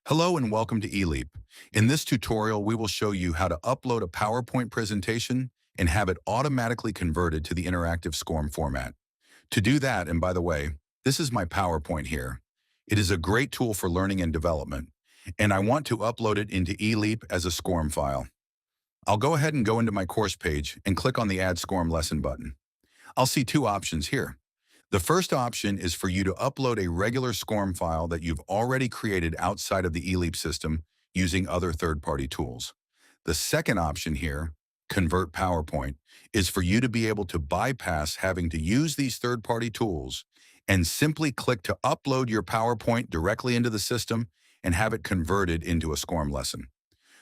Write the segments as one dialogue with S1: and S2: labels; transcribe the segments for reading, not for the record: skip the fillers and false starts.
S1: Hello and welcome to eLeaP. In this tutorial, we will show you how to upload a PowerPoint presentation and have it automatically converted to the interactive SCORM format. To do that, and by the way, this is my PowerPoint here. It is a great tool for learning and development, and I want to upload it into eLeaP as a SCORM file. I'll go ahead and go into my course page and click on the Add SCORM Lesson button. I'll see two options here. The first option is for you to upload a regular SCORM file that you've already created outside of the eLeaP system using other third-party tools. The second option here, Convert PowerPoint, is for you to be able to bypass having to use these third-party tools and simply click to upload your PowerPoint directly into the system and have it converted into a SCORM lesson.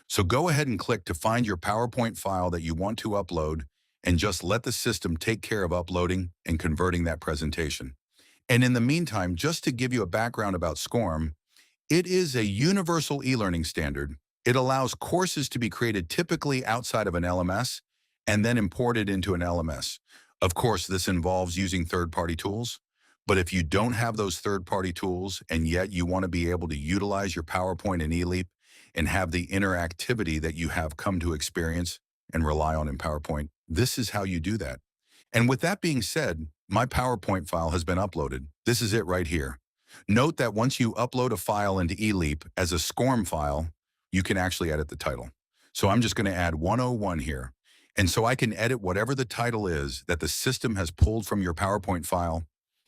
S1: So go ahead and click to find your PowerPoint file that you want to upload and just let the system take care of uploading and converting that presentation. And in the meantime, just to give you a background about SCORM, it is a universal e-learning standard. It allows courses to be created typically outside of an LMS and then imported into an LMS. Of course, this involves using third-party tools, but if you don't have those third-party tools and yet you want to be able to utilize your PowerPoint and eLeaP and have the interactivity that you have come to experience and rely on in PowerPoint, this is how you do that. And with that being said, my PowerPoint file has been uploaded. This is it right here. Note that once you upload a file into eLeaP as a SCORM file, you can actually edit the title. So I'm just going to add 101 here. And so I can edit whatever the title is that the system has pulled from your PowerPoint file.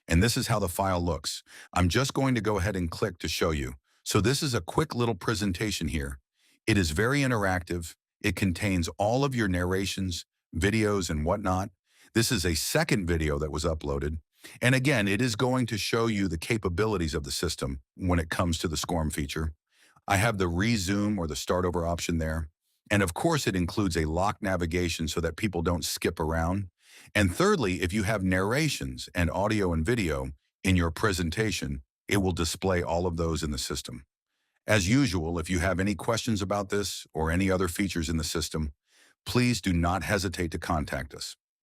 S1: And this is how the file looks. I'm just going to go ahead and click to show you. So this is a quick little presentation here. It is very interactive. It contains all of your narrations, videos, and whatnot. This is a second video that was uploaded. And again, it is going to show you the capabilities of the system when it comes to the SCORM feature. I have the resume or the start over option there. And of course, it includes a lock navigation so that people don't skip around. And thirdly, if you have narrations and audio and video in your presentation, it will display all of those in the system. As usual, if you have any questions about this or any other features in the system, please do not hesitate to contact us.